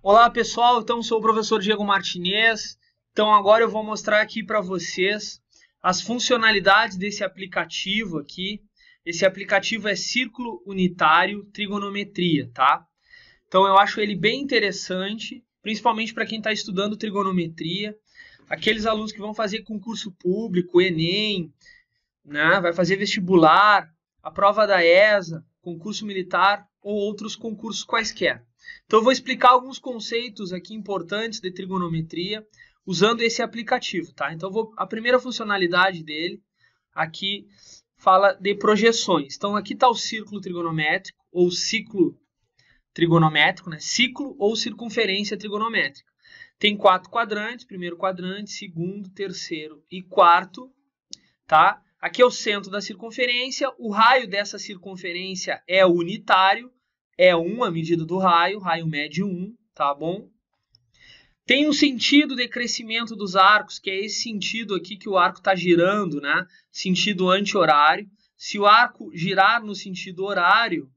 Olá pessoal, então sou o professor Diego Martinez. Então agora eu vou mostrar aqui para vocês as funcionalidades desse aplicativo aqui. Esse aplicativo é Círculo Unitário Trigonometria, tá? Então eu acho ele bem interessante, principalmente para quem está estudando trigonometria. Aqueles alunos que vão fazer concurso público, Enem, né? Vai fazer vestibular, a prova da ESA, concurso militar ou outros concursos quaisquer. Então eu vou explicar alguns conceitos aqui importantes de trigonometria usando esse aplicativo, tá? Então a primeira funcionalidade dele aqui fala de projeções. Então aqui está o círculo trigonométrico ou ciclo trigonométrico, né? Ciclo ou circunferência trigonométrica. Tem 4 quadrantes, primeiro quadrante, segundo, terceiro e quarto, tá? Aqui é o centro da circunferência, o raio dessa circunferência é unitário, é 1 a medida do raio médio 1, tá bom? Tem um sentido de crescimento dos arcos, que é esse sentido aqui que o arco está girando, né? Sentido anti-horário. Se o arco girar no sentido horário,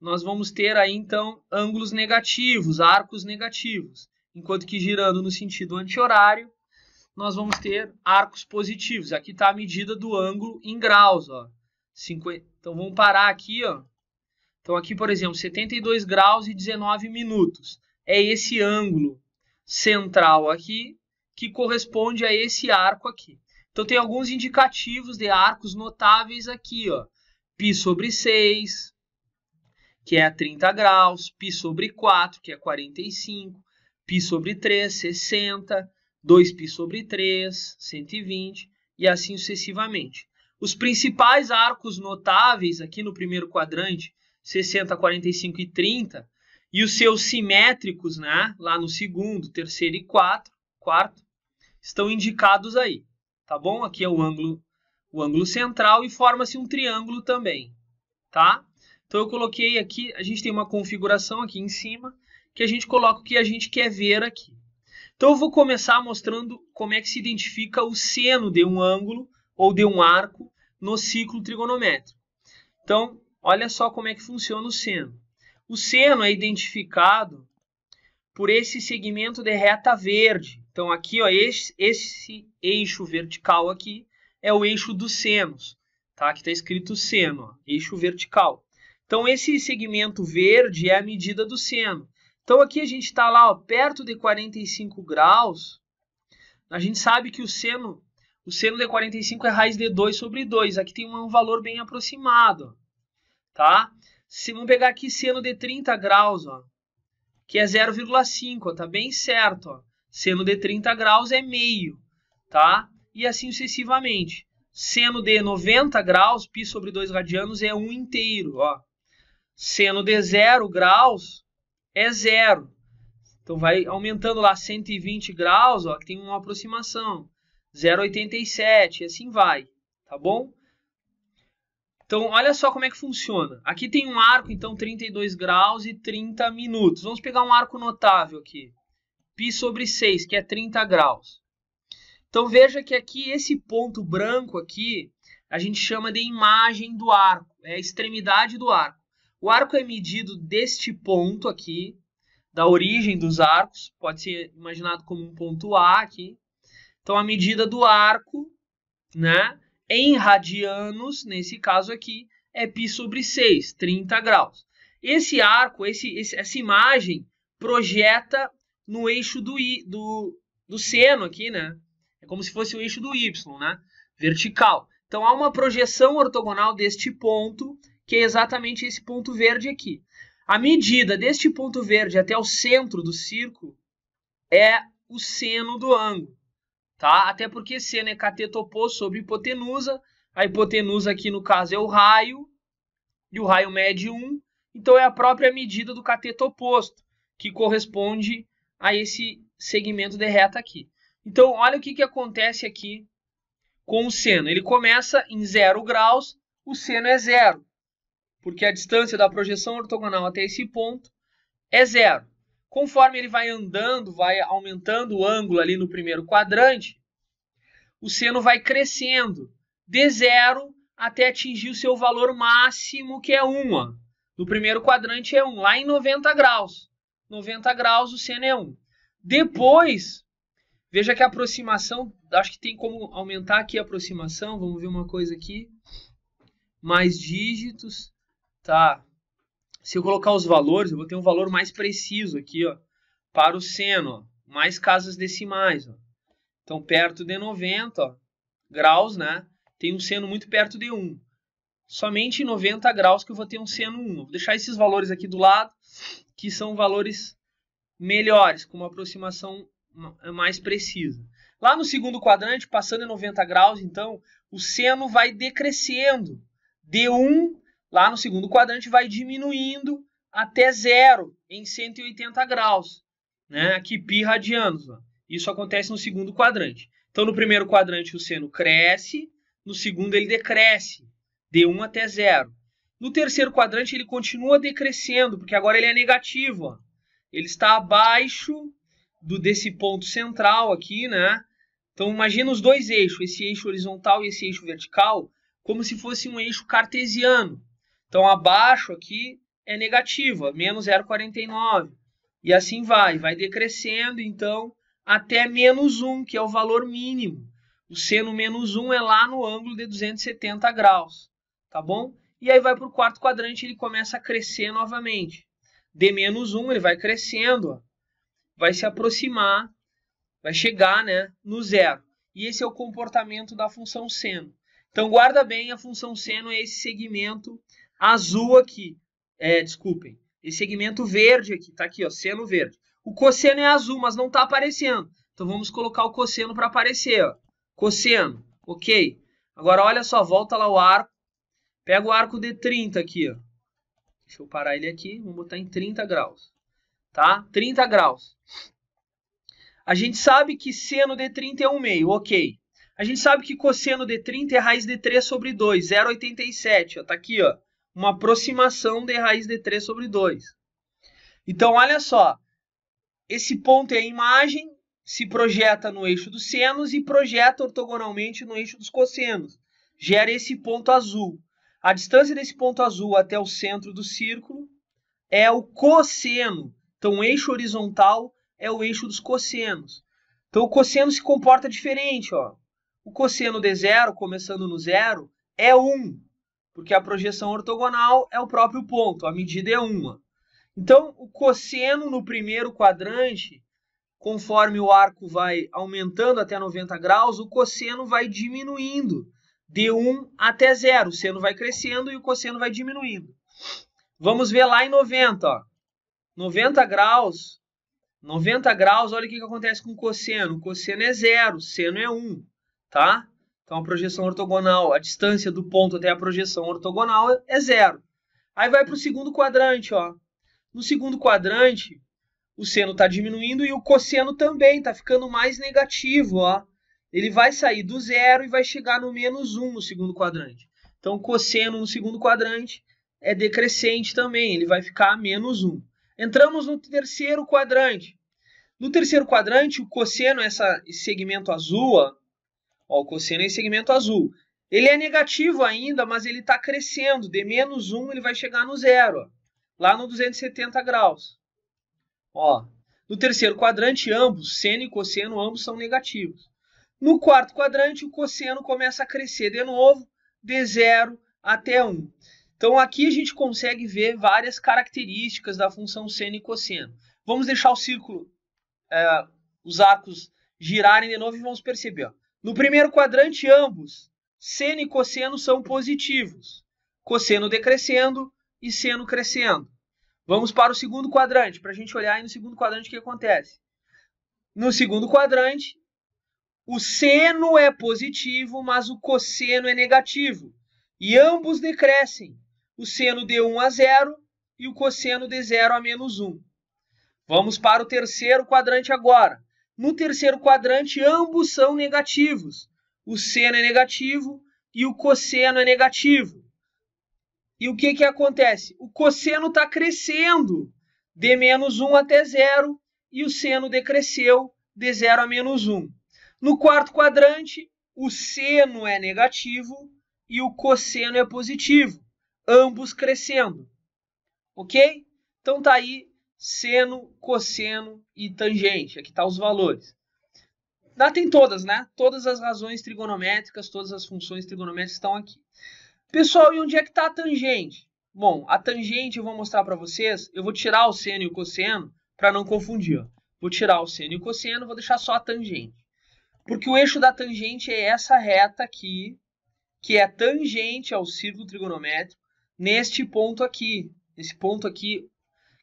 nós vamos ter aí então ângulos negativos, arcos negativos. Enquanto que girando no sentido anti-horário, nós vamos ter arcos positivos. Aqui está a medida do ângulo em graus, ó. 50. Então vamos parar aqui, ó. Então aqui, por exemplo, 72 graus e 19 minutos. É esse ângulo central aqui que corresponde a esse arco aqui. Então tem alguns indicativos de arcos notáveis aqui, ó. Π sobre 6, que é 30 graus. Π sobre 4, que é 45. Π sobre 3, 60. 2π sobre 3, 120. E assim sucessivamente. Os principais arcos notáveis aqui no primeiro quadrante, 60, 45 e 30, e os seus simétricos, né, lá no segundo, terceiro e quarto, estão indicados aí, tá bom? Aqui é o ângulo central e forma-se um triângulo também, tá? Então eu coloquei aqui, a gente tem uma configuração aqui em cima, que a gente coloca o que a gente quer ver aqui. Então eu vou começar mostrando como é que se identifica o seno de um ângulo ou de um arco no ciclo trigonométrico. Então, olha só como é que funciona o seno. O seno é identificado por esse segmento de reta verde. Então aqui, ó, esse eixo vertical aqui é o eixo dos senos, tá? Aqui está escrito seno, ó, eixo vertical. Então esse segmento verde é a medida do seno. Então aqui a gente está lá, ó, perto de 45 graus. A gente sabe que o seno de 45 é raiz de 2 sobre 2. Aqui tem um valor bem aproximado, ó. Tá? Se vamos pegar aqui seno de 30 graus, ó, que é 0,5, tá bem certo, ó. Seno de 30 graus é meio, tá? E assim sucessivamente. Seno de 90 graus, π sobre 2 radianos, é 1 inteiro, ó. Seno de 0 graus é 0. Então vai aumentando lá 120 graus, ó, que tem uma aproximação. 0,87, e assim vai, tá bom? Então, olha só como é que funciona. Aqui tem um arco, então, 32 graus e 30 minutos. Vamos pegar um arco notável aqui. Π sobre 6, que é 30 graus. Então, veja que aqui, esse ponto branco aqui, a gente chama de imagem do arco. É a extremidade do arco. O arco é medido deste ponto aqui, da origem dos arcos. Pode ser imaginado como um ponto A aqui. Então, a medida do arco, né? Em radianos, nesse caso aqui, é π sobre 6, 30 graus. Esse arco, essa imagem, projeta no eixo do seno aqui, né? É como se fosse o eixo do y, né? Vertical. Então, há uma projeção ortogonal deste ponto, que é exatamente esse ponto verde aqui. A medida deste ponto verde até o centro do círculo é o seno do ângulo. Tá? Até porque seno é cateto oposto sobre hipotenusa. A hipotenusa aqui no caso é o raio. E o raio mede 1. Então é a própria medida do cateto oposto. Que corresponde a esse segmento de reta aqui. Então olha o que acontece aqui com o seno. Ele começa em 0 graus. O seno é 0. Porque a distância da projeção ortogonal até esse ponto é 0. Conforme ele vai andando, vai aumentando o ângulo ali no primeiro quadrante, o seno vai crescendo de 0 até atingir o seu valor máximo, que é 1. Ó. No primeiro quadrante é 1, lá em 90 graus. 90 graus, o seno é 1. Depois, veja que a aproximação, acho que tem como aumentar aqui a aproximação, vamos ver uma coisa aqui. Mais dígitos, tá? Se eu colocar os valores, eu vou ter um valor mais preciso aqui, ó, para o seno, ó, mais casas decimais, ó. Então, perto de 90 ó, graus, né? Tem um seno muito perto de 1. Somente em 90 graus que eu vou ter um seno 1. Vou deixar esses valores aqui do lado, que são valores melhores, com uma aproximação mais precisa. Lá no segundo quadrante, passando em 90 graus, então, o seno vai decrescendo. De 1, lá no segundo quadrante, vai diminuindo até 0 em 180 graus. Né? Aqui, π radianos. Ó. Isso acontece no segundo quadrante. Então, no primeiro quadrante, o seno cresce. No segundo, ele decresce. De 1 até 0. No terceiro quadrante, ele continua decrescendo, porque agora ele é negativo. Ó. Ele está abaixo desse ponto central aqui, né? Então, imagina os dois eixos, esse eixo horizontal e esse eixo vertical, como se fosse um eixo cartesiano. Então, abaixo aqui é negativo, ó, menos 0,49. E assim vai decrescendo, então, até menos 1, que é o valor mínimo. O seno menos 1 é lá no ângulo de 270 graus, tá bom? E aí vai para o quarto quadrante, ele começa a crescer novamente. De menos 1, ele vai crescendo, ó, vai se aproximar, vai chegar, né, no 0. E esse é o comportamento da função seno. Então, guarda bem, a função seno é esse segmento azul aqui. Desculpem, esse segmento verde aqui, tá aqui, ó, seno verde. O cosseno é azul, mas não está aparecendo. Então, vamos colocar o cosseno para aparecer, ó. Cosseno, ok. Agora, olha só, volta lá o arco. Pega o arco de 30 aqui, ó. Deixa eu parar ele aqui, vamos botar em 30 graus. Tá? 30 graus. A gente sabe que seno de 30 é 1/2, ok. A gente sabe que cosseno de 30 é raiz de 3 sobre 2, 0,87. Tá aqui, ó, uma aproximação de raiz de 3 sobre 2. Então, olha só. Esse ponto é a imagem, se projeta no eixo dos senos e projeta ortogonalmente no eixo dos cossenos. Gera esse ponto azul. A distância desse ponto azul até o centro do círculo é o cosseno. Então, o eixo horizontal é o eixo dos cossenos. Então, o cosseno se comporta diferente. Ó. O cosseno de 0, começando no 0, é 1, porque a projeção ortogonal é o próprio ponto, a medida é 1. Então, o cosseno no primeiro quadrante, conforme o arco vai aumentando até 90 graus, o cosseno vai diminuindo de 1 até 0. O seno vai crescendo e o cosseno vai diminuindo. Vamos ver lá em 90. Ó. 90 graus, olha o que acontece com o cosseno. O cosseno é 0, o seno é 1. Tá? Então, a projeção ortogonal, a distância do ponto até a projeção ortogonal é 0. Aí vai para o segundo quadrante. Ó. No segundo quadrante, o seno está diminuindo e o cosseno também está ficando mais negativo. Ó. Ele vai sair do 0 e vai chegar no menos 1 no segundo quadrante. Então, o cosseno no segundo quadrante é decrescente também, ele vai ficar a menos 1. Entramos no terceiro quadrante. No terceiro quadrante, o cosseno, esse segmento azul, ó, o cosseno é esse segmento azul. Ele é negativo ainda, mas ele está crescendo. De menos 1, ele vai chegar no 0, ó, lá no 270 graus. Ó, no terceiro quadrante, ambos, seno e cosseno, ambos são negativos. No quarto quadrante, o cosseno começa a crescer de novo, de 0 até 1. Então, aqui a gente consegue ver várias características da função seno e cosseno. Vamos deixar o círculo, os arcos girarem de novo e vamos perceber. Ó. No primeiro quadrante, ambos, seno e cosseno, são positivos. Cosseno decrescendo e seno crescendo. Vamos para o segundo quadrante, para a gente olhar aí no segundo quadrante o que acontece. No segundo quadrante, o seno é positivo, mas o cosseno é negativo. E ambos decrescem. O seno de 1 a 0 e o cosseno de 0 a menos 1. Vamos para o terceiro quadrante agora. No terceiro quadrante, ambos são negativos. O seno é negativo e o cosseno é negativo. E o que acontece? O cosseno está crescendo de menos 1 até 0 e o seno decresceu de 0 a menos 1. No quarto quadrante, o seno é negativo e o cosseno é positivo, ambos crescendo. Ok? Então tá aí seno, cosseno e tangente. Aqui tá os valores. Tem todas, né? Todas as razões trigonométricas, todas as funções trigonométricas estão aqui. Pessoal, e onde é que está a tangente? Bom, a tangente eu vou mostrar para vocês. Eu vou tirar o seno e o cosseno para não confundir. Ó. Vou tirar o seno e o cosseno, vou deixar só a tangente. Porque o eixo da tangente é essa reta aqui, que é tangente ao círculo trigonométrico, neste ponto aqui. Esse ponto aqui,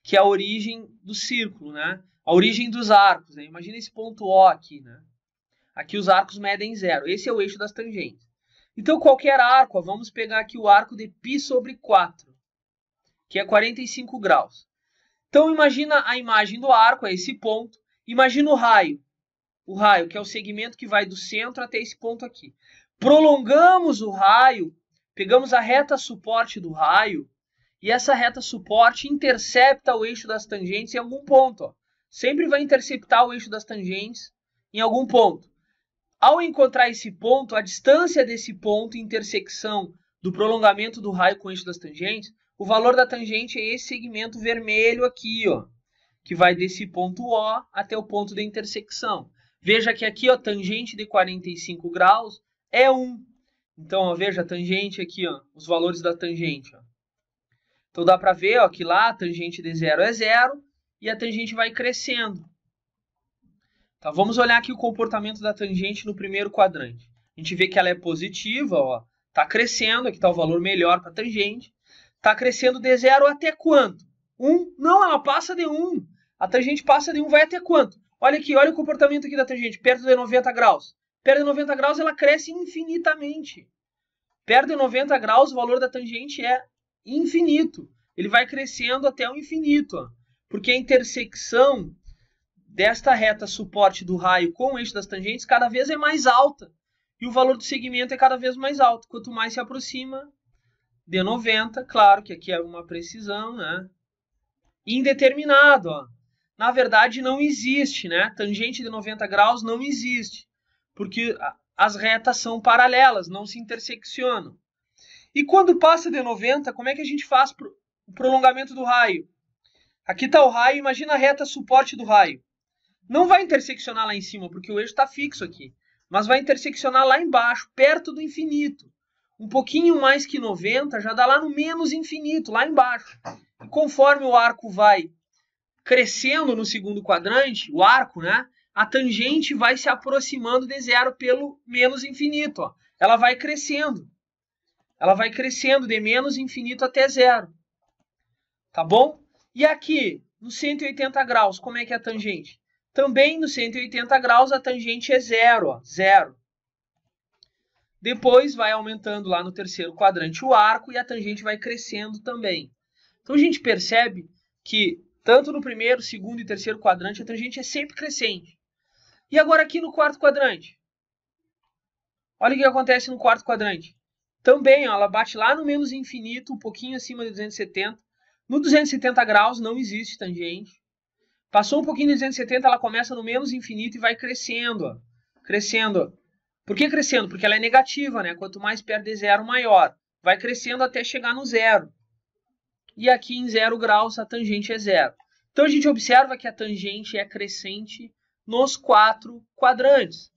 que é a origem do círculo, né? A origem dos arcos. Né? Imagina esse ponto O aqui, né? Aqui os arcos medem 0. Esse é o eixo das tangentes. Então, qualquer arco, ó, vamos pegar aqui o arco de π sobre 4, que é 45 graus. Então, imagina a imagem do arco, é esse ponto. Imagina o raio, que é o segmento que vai do centro até esse ponto aqui. Prolongamos o raio, pegamos a reta suporte do raio, e essa reta suporte intercepta o eixo das tangentes em algum ponto. Ó. Sempre vai interceptar o eixo das tangentes em algum ponto. Ao encontrar esse ponto, a distância desse ponto, intersecção do prolongamento do raio com o eixo das tangentes, o valor da tangente é esse segmento vermelho aqui, ó, que vai desse ponto O até o ponto da intersecção. Veja que aqui, ó, tangente de 45 graus é 1. Então, ó, veja a tangente aqui, ó, os valores da tangente. Ó. Então, dá para ver ó, que lá a tangente de 0 é 0 e a tangente vai crescendo. Tá, vamos olhar aqui o comportamento da tangente no primeiro quadrante. A gente vê que ela é positiva, ó, tá crescendo, aqui está o valor melhor para a tangente. Está crescendo de 0 até quanto? 1? Não, ela passa de 1. A tangente passa de 1, vai até quanto? Olha aqui, olha o comportamento aqui da tangente, perto de 90 graus. Perto de 90 graus ela cresce infinitamente. Perto de 90 graus o valor da tangente é infinito. Ele vai crescendo até o infinito, ó, porque a intersecção desta reta suporte do raio com o eixo das tangentes cada vez é mais alta. E o valor do segmento é cada vez mais alto. Quanto mais se aproxima de 90, claro que aqui é uma precisão, né? Indeterminado, ó. Na verdade não existe, né? Tangente de 90 graus não existe. Porque as retas são paralelas, não se interseccionam. E quando passa de 90, como é que a gente faz o prolongamento do raio? Aqui está o raio, imagina a reta suporte do raio. Não vai interseccionar lá em cima, porque o eixo está fixo aqui. Mas vai interseccionar lá embaixo, perto do infinito. Um pouquinho mais que 90, já dá lá no menos infinito, lá embaixo. E conforme o arco vai crescendo no segundo quadrante, o arco, né? A tangente vai se aproximando de 0 pelo menos infinito. Ó. Ela vai crescendo. Ela vai crescendo de menos infinito até 0. Tá bom? E aqui, no 180 graus, como é que é a tangente? Também no 180 graus a tangente é 0, ó, 0. Depois vai aumentando lá no terceiro quadrante o arco e a tangente vai crescendo também. Então a gente percebe que tanto no primeiro, segundo e terceiro quadrante a tangente é sempre crescente. E agora aqui no quarto quadrante. Olha o que acontece no quarto quadrante. Também ó, ela bate lá no menos infinito, um pouquinho acima de 270. No 270 graus não existe tangente. Passou um pouquinho de 270, ela começa no menos infinito e vai crescendo. Ó. Crescendo. Por que crescendo? Porque ela é negativa, né? Quanto mais perto de 0, maior. Vai crescendo até chegar no 0. E aqui em 0 graus a tangente é 0. Então a gente observa que a tangente é crescente nos 4 quadrantes.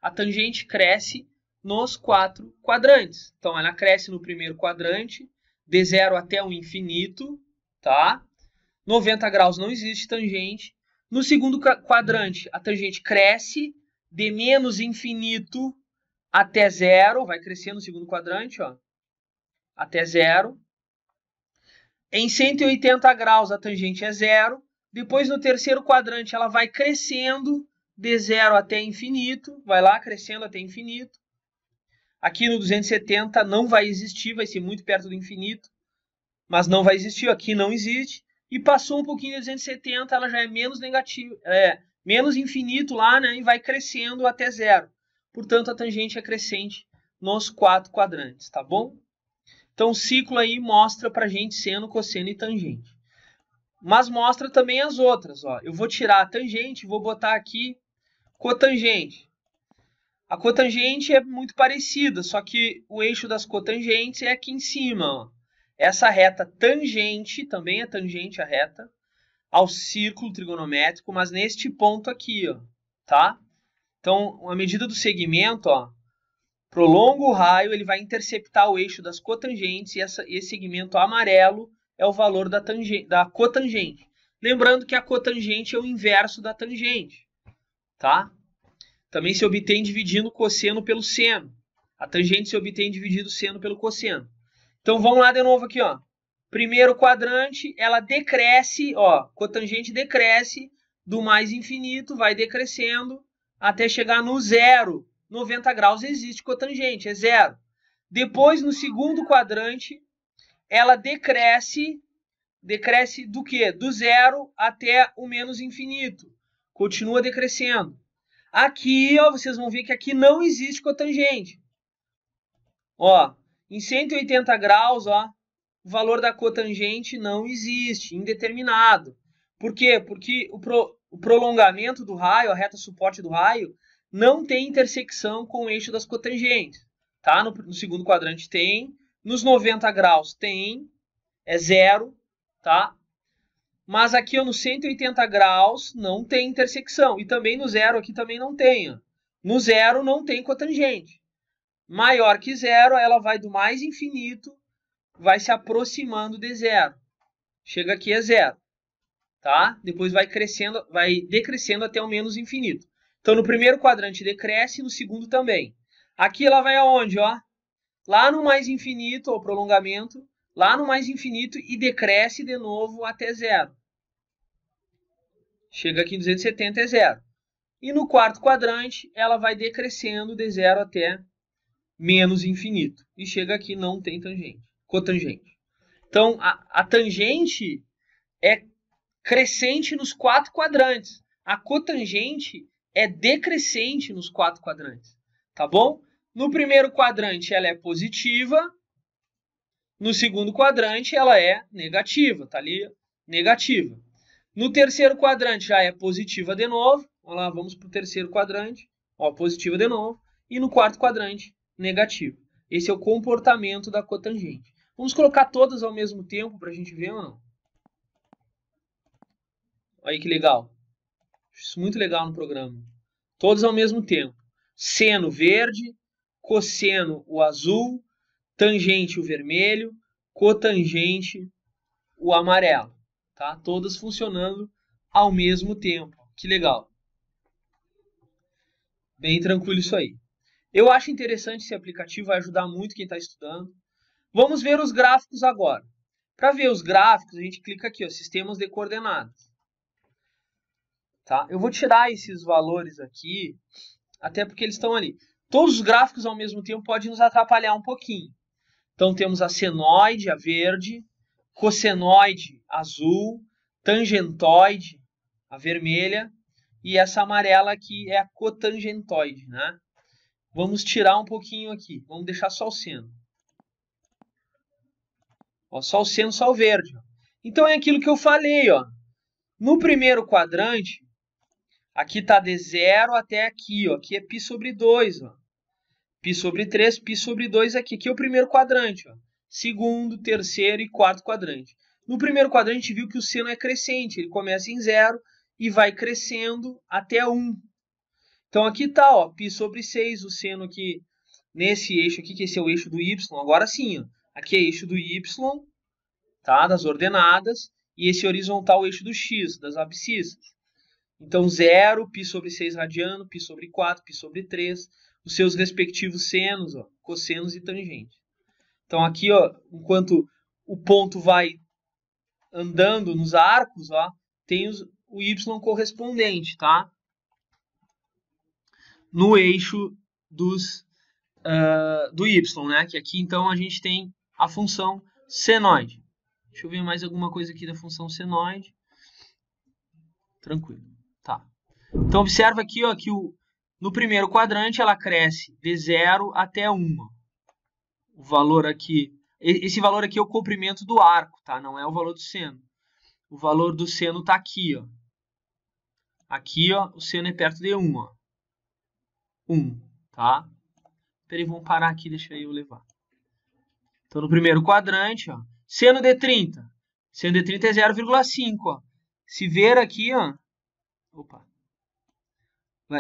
A tangente cresce nos 4 quadrantes. Então ela cresce no primeiro quadrante, de 0 até o infinito, tá? 90 graus não existe tangente. No segundo quadrante, a tangente cresce de menos infinito até 0. Vai crescendo no segundo quadrante, ó, até 0. Em 180 graus, a tangente é 0. Depois, no terceiro quadrante, ela vai crescendo de 0 até infinito. Vai lá, crescendo até infinito. Aqui no 270 não vai existir, vai ser muito perto do infinito. Mas não vai existir, aqui não existe. E passou um pouquinho de 270, ela já é menos negativa, menos infinito lá, né? E vai crescendo até 0. Portanto, a tangente é crescente nos 4 quadrantes, tá bom? Então, o ciclo aí mostra pra gente seno, cosseno e tangente. Mas mostra também as outras, ó. Eu vou tirar a tangente e vou botar aqui cotangente. A cotangente é muito parecida, só que o eixo das cotangentes é aqui em cima, ó. Essa reta tangente, também é tangente a reta, ao círculo trigonométrico, mas neste ponto aqui, ó, tá? Então, a medida do segmento, ó, prolonga o raio, ele vai interceptar o eixo das cotangentes e esse segmento amarelo é o valor da cotangente. Lembrando que a cotangente é o inverso da tangente, tá? Também se obtém dividindo o cosseno pelo seno. A tangente se obtém dividindo o seno pelo cosseno. Então, vamos lá de novo aqui, ó. Primeiro quadrante, ela decresce, ó, cotangente decresce do mais infinito, vai decrescendo até chegar no zero. 90 graus existe cotangente, é zero. Depois, no segundo quadrante, ela decresce do quê? Do zero até o menos infinito. Continua decrescendo. Aqui, ó, vocês vão ver que aqui não existe cotangente. Ó, em 180 graus, ó, o valor da cotangente não existe, indeterminado. Por quê? Porque o prolongamento do raio, a reta suporte do raio, não tem intersecção com o eixo das cotangentes. Tá? No segundo quadrante tem, nos 90 graus tem, é zero, tá? Mas aqui, ó, no 180 graus não tem intersecção. E também no zero aqui também não tem. Ó. No zero não tem cotangente. Maior que zero, ela vai do mais infinito, vai se aproximando de zero. Chega aqui é zero. Tá? Depois vai crescendo, vai decrescendo até o menos infinito. Então, no primeiro quadrante decresce, no segundo também. Aqui ela vai aonde, ó? Lá no mais infinito, o prolongamento, lá no mais infinito e decresce de novo até zero. Chega aqui em 270 é zero. E no quarto quadrante, ela vai decrescendo de zero até menos infinito. E chega aqui não tem tangente, cotangente. Então, a tangente é crescente nos 4 quadrantes. A cotangente é decrescente nos 4 quadrantes. Tá bom? No primeiro quadrante ela é positiva. No segundo quadrante ela é negativa. Tá ali? Negativa. No terceiro quadrante já é positiva de novo. Vamos lá, vamos para o terceiro quadrante. Ó, positiva de novo. E no quarto quadrante, negativa. Esse é o comportamento da cotangente. Vamos colocar todas ao mesmo tempo para a gente ver ou não? Olha que legal. Isso é muito legal no programa. Todos ao mesmo tempo. Seno verde, cosseno o azul, tangente o vermelho, cotangente o amarelo. Tá? Todas funcionando ao mesmo tempo. Que legal. Bem tranquilo isso aí. Eu acho interessante esse aplicativo, vai ajudar muito quem está estudando. Vamos ver os gráficos agora. Para ver os gráficos, a gente clica aqui, ó, sistemas de coordenadas. Tá? Eu vou tirar esses valores aqui, até porque eles estão ali. Todos os gráficos ao mesmo tempo podem nos atrapalhar um pouquinho. Então temos a senoide, a verde, cossenoide, azul, tangentoide, a vermelha, e essa amarela aqui é a cotangentoide, né? Vamos tirar um pouquinho aqui, vamos deixar só o seno. Ó, só o seno, só o verde. Ó. Então é aquilo que eu falei, ó. No primeiro quadrante, aqui está de 0 até aqui, ó. Aqui é π sobre 2, ó. π sobre 3, π sobre 2 aqui. Aqui é o primeiro quadrante, ó. Segundo, terceiro e quarto quadrante. No primeiro quadrante, a gente viu que o seno é crescente. Ele começa em 0 e vai crescendo até 1. Então, aqui está, ó, π sobre 6, o seno aqui, nesse eixo aqui, que esse é o eixo do y. Agora sim, ó. Aqui é eixo do y, tá? Das ordenadas. E esse horizontal, o eixo do x, das abscissas. Então, 0, π sobre 6 radiano, π sobre 4, π sobre 3. Os seus respectivos senos, ó, cossenos e tangentes. Então, aqui, ó, enquanto o ponto vai andando nos arcos, ó, tem o y correspondente, tá? No eixo do y, né? Que aqui, então, a gente tem a função senoide. Deixa eu ver mais alguma coisa aqui da função senoide. Tranquilo. Tá. Então, observa aqui, ó, que no primeiro quadrante ela cresce de 0 até 1. O valor aqui, esse valor aqui é o comprimento do arco, tá? Não é o valor do seno. O valor do seno está aqui, ó. Aqui, ó, o seno é perto de 1, ó. 1, tá? Peraí, vamos parar aqui, deixa eu levar. Então, no primeiro quadrante, ó, seno de 30. Seno de 30 é 0,5, ó. Se ver aqui, ó, opa,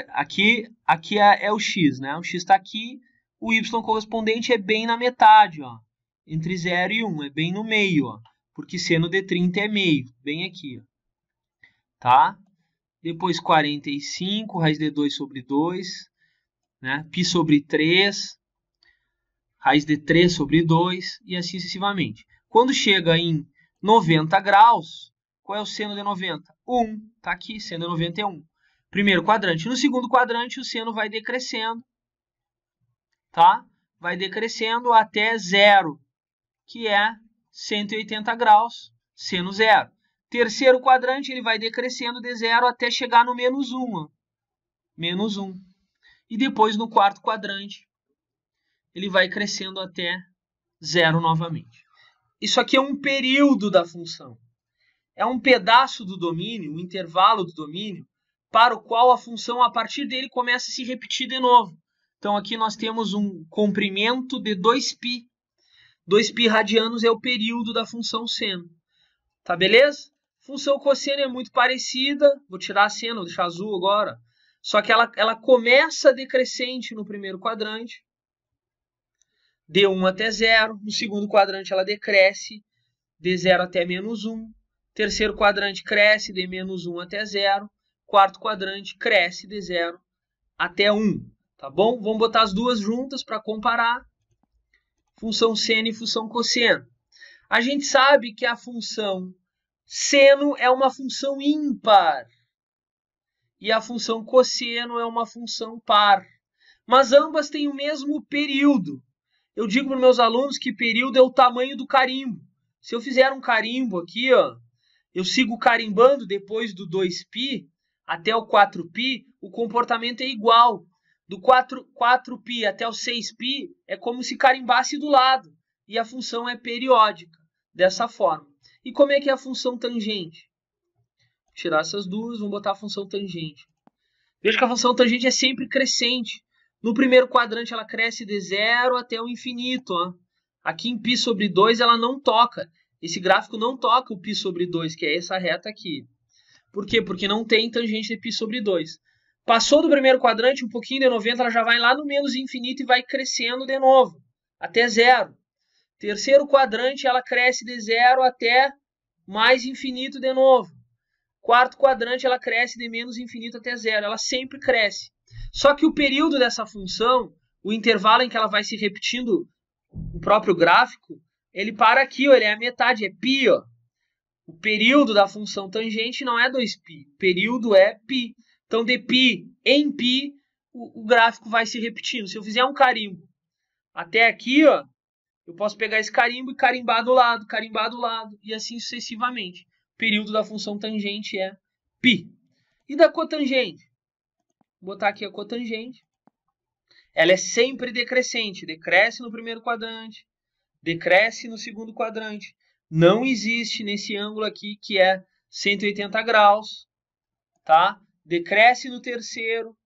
aqui é o x, né? O x está aqui, o y correspondente é bem na metade, ó, entre 0 e 1, é bem no meio, ó, porque seno de 30 é meio, bem aqui, ó, tá? Depois 45, raiz de 2 sobre 2, né? Π sobre 3, raiz de 3 sobre 2, e assim sucessivamente. Quando chega em 90 graus, qual é o seno de 90? 1, tá aqui, seno de 90 é 1. Primeiro quadrante. No segundo quadrante, o seno vai decrescendo, tá? Vai decrescendo até 0, que é 180 graus, seno 0. Terceiro quadrante, ele vai decrescendo de 0 até chegar no menos 1. Ó. Menos 1. E depois, no quarto quadrante, ele vai crescendo até 0 novamente. Isso aqui é um período da função. É um pedaço do domínio, um intervalo do domínio, para o qual a função, a partir dele, começa a se repetir de novo. Então, aqui nós temos um comprimento de 2π. 2π radianos é o período da função seno. Tá beleza? Função cosseno é muito parecida. Vou tirar a seno, vou deixar azul agora. Só que ela começa decrescente no primeiro quadrante, de 1 até 0. No segundo quadrante ela decresce de 0 até menos 1. Terceiro quadrante cresce de menos 1 até 0. Quarto quadrante cresce de 0 até 1. Tá bom? Vamos botar as duas juntas para comparar. Função seno e função cosseno. A gente sabe que a função seno é uma função ímpar. E a função cosseno é uma função par. Mas ambas têm o mesmo período. Eu digo para os meus alunos que período é o tamanho do carimbo. Se eu fizer um carimbo aqui, ó, eu sigo carimbando depois do 2π até o 4π, o comportamento é igual. Do 4π até o 6π é como se carimbasse do lado. E a função é periódica, dessa forma. E como é que é a função tangente? Vou tirar essas duas, vamos botar a função tangente. Veja que a função tangente é sempre crescente. No primeiro quadrante ela cresce de 0 até o infinito. Ó. Aqui em π sobre 2 ela não toca. Esse gráfico não toca o π sobre 2, que é essa reta aqui. Por quê? Porque não tem tangente de π sobre 2. Passou do primeiro quadrante, um pouquinho de 90, ela já vai lá no menos infinito e vai crescendo de novo, até 0. Terceiro quadrante, ela cresce de 0 até mais infinito de novo. Quarto quadrante, ela cresce de menos infinito até 0. Ela sempre cresce. Só que o período dessa função, o intervalo em que ela vai se repetindo o próprio gráfico, ele para aqui, ó, ele é a metade, é π. Ó. O período da função tangente não é 2π, o período é π. Então, de π em π, o gráfico vai se repetindo. Se eu fizer um carimbo até aqui, ó, eu posso pegar esse carimbo e carimbar do lado, e assim sucessivamente. O período da função tangente é π. E da cotangente? Vou botar aqui a cotangente. Ela é sempre decrescente. Decresce no primeiro quadrante, decresce no segundo quadrante. Não existe nesse ângulo aqui, que é 180 graus, tá? Decresce no terceiro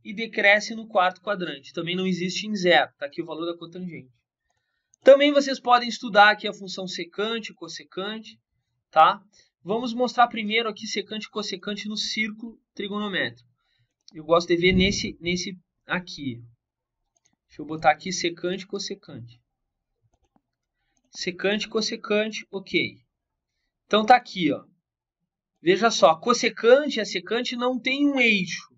e decresce no quarto quadrante. Também não existe em 0. Está aqui o valor da cotangente. Também vocês podem estudar aqui a função secante e cossecante, tá? Vamos mostrar primeiro aqui secante e cossecante no círculo trigonométrico. Eu gosto de ver nesse aqui. Deixa eu botar aqui secante e cossecante. Secante e cossecante, ok. Então tá aqui, ó. Veja só, a cossecante e a secante não tem um eixo,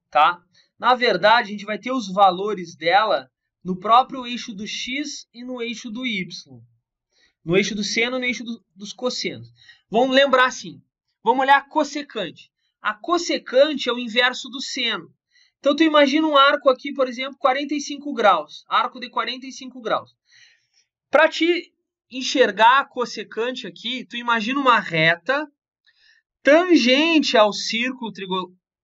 tá? Na verdade, a gente vai ter os valores dela no próprio eixo do x e no eixo do y. No eixo do seno e no eixo dos cossenos. Vamos lembrar assim. Vamos olhar a cossecante. A cossecante é o inverso do seno. Então, tu imagina um arco aqui, por exemplo, 45 graus. Arco de 45 graus. Para te enxergar a cossecante aqui, tu imagina uma reta tangente ao círculo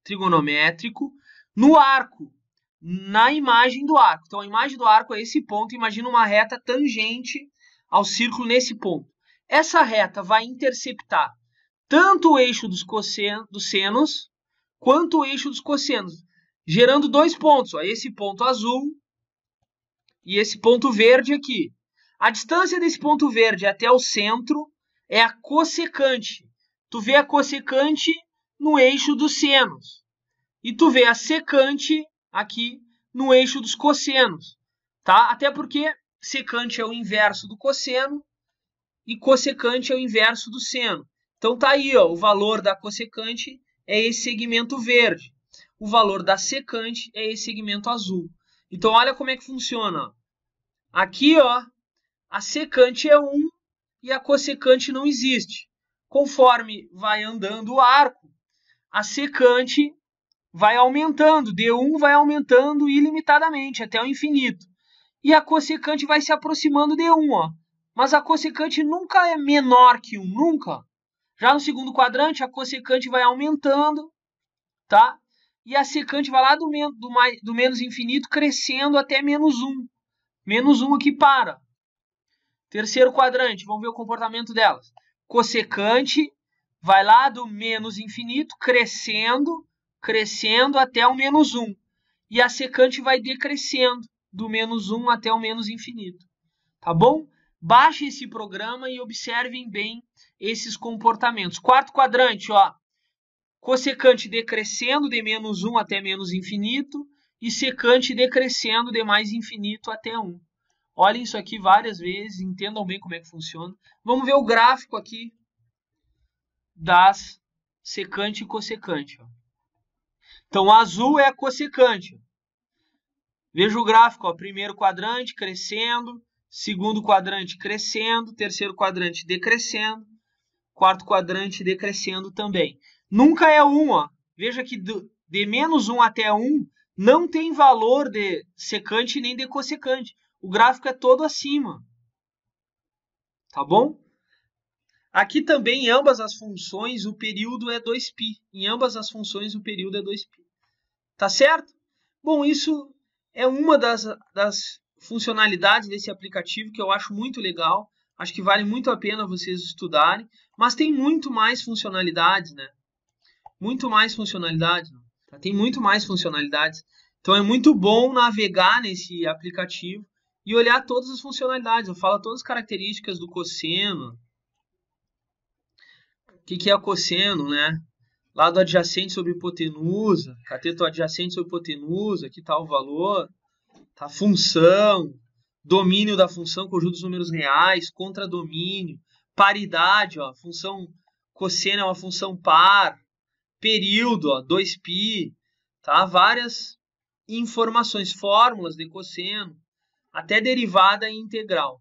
trigonométrico no arco, na imagem do arco. Então, a imagem do arco é esse ponto. Imagina uma reta tangente ao círculo nesse ponto. Essa reta vai interceptar tanto o eixo dos senos quanto o eixo dos cossenos, gerando dois pontos. Ó, esse ponto azul e esse ponto verde aqui. A distância desse ponto verde até o centro é a cossecante. tu vê a cossecante no eixo dos senos. E tu vê a secante aqui no eixo dos cossenos, tá? Até porque secante é o inverso do cosseno e cossecante é o inverso do seno. Então tá aí, ó, o valor da cossecante é esse segmento verde. O valor da secante é esse segmento azul. Então olha como é que funciona. Aqui, ó, a secante é 1 e a cossecante não existe. Conforme vai andando o arco, a secante vai aumentando, D1 vai aumentando ilimitadamente até o infinito. E a cossecante vai se aproximando de 1, ó. Mas a cossecante nunca é menor que 1, nunca. Já no segundo quadrante, a cossecante vai aumentando, tá? E a secante vai lá do menos infinito crescendo até menos 1. Menos 1 aqui para. Terceiro quadrante, vamos ver o comportamento delas. Cossecante vai lá do menos infinito crescendo até o menos 1. E a secante vai decrescendo do menos 1 até o menos infinito. Tá bom? Baixe esse programa e observem bem esses comportamentos. Quarto quadrante, ó. Cossecante decrescendo de menos 1 até menos infinito e secante decrescendo de mais infinito até 1. Olhem isso aqui várias vezes, entendam bem como é que funciona. Vamos ver o gráfico aqui das secante e cossecante. Ó. Então, o azul é a cossecante. Veja o gráfico, ó, primeiro quadrante crescendo, segundo quadrante crescendo, terceiro quadrante decrescendo, quarto quadrante decrescendo também. Nunca é 1, ó. Veja que de menos 1 até 1 não tem valor de secante nem de cossecante. O gráfico é todo acima. Tá bom? Aqui também, em ambas as funções, o período é 2π. Em ambas as funções, o período é 2π. Tá certo? Bom, isso é uma das funcionalidades desse aplicativo que eu acho muito legal. Acho que vale muito a pena vocês estudarem. Mas tem muito mais funcionalidades, né? Muito mais funcionalidades. Tá? Tem muito mais funcionalidades. Então é muito bom navegar nesse aplicativo e olhar todas as funcionalidades. Eu falo todas as características do cosseno. O que é cosseno, né? Lado adjacente sobre hipotenusa, cateto adjacente sobre hipotenusa, aqui está o valor, tá? Função, domínio da função, conjunto dos números reais, contradomínio, paridade, ó, função cosseno é uma função par, período, ó, 2π, tá? Várias informações, fórmulas de cosseno, até derivada e integral,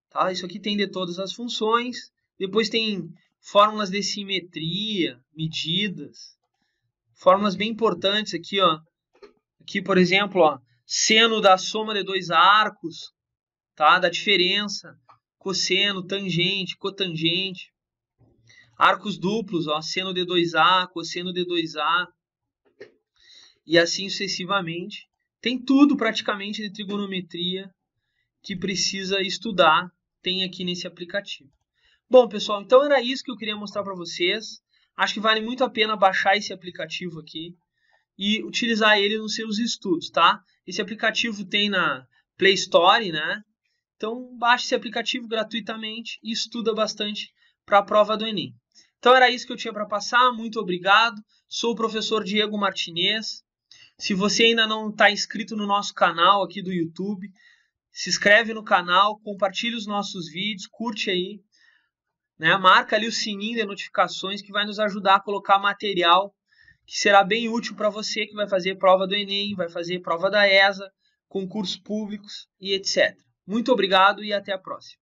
tá? Isso aqui tem de todas as funções, depois tem fórmulas de simetria, medidas, fórmulas bem importantes aqui, ó. Aqui, por exemplo, ó, seno da soma de dois arcos, tá? Da diferença, cosseno, tangente, cotangente, arcos duplos, ó, seno de 2a, cosseno de 2a, e assim sucessivamente. Tem tudo praticamente de trigonometria que precisa estudar, tem aqui nesse aplicativo. Bom, pessoal, então era isso que eu queria mostrar para vocês. Acho que vale muito a pena baixar esse aplicativo aqui e utilizar ele nos seus estudos, tá? Esse aplicativo tem na Play Store, né? Então, baixe esse aplicativo gratuitamente e estuda bastante para a prova do Enem. Então, era isso que eu tinha para passar. Muito obrigado. Sou o professor Diego Martinez. Se você ainda não está inscrito no nosso canal aqui do YouTube, se inscreve no canal, compartilha os nossos vídeos, curte aí. Né? Marca ali o sininho de notificações que vai nos ajudar a colocar material que será bem útil para você que vai fazer prova do Enem, vai fazer prova da ESA, concursos públicos e etc. Muito obrigado e até a próxima.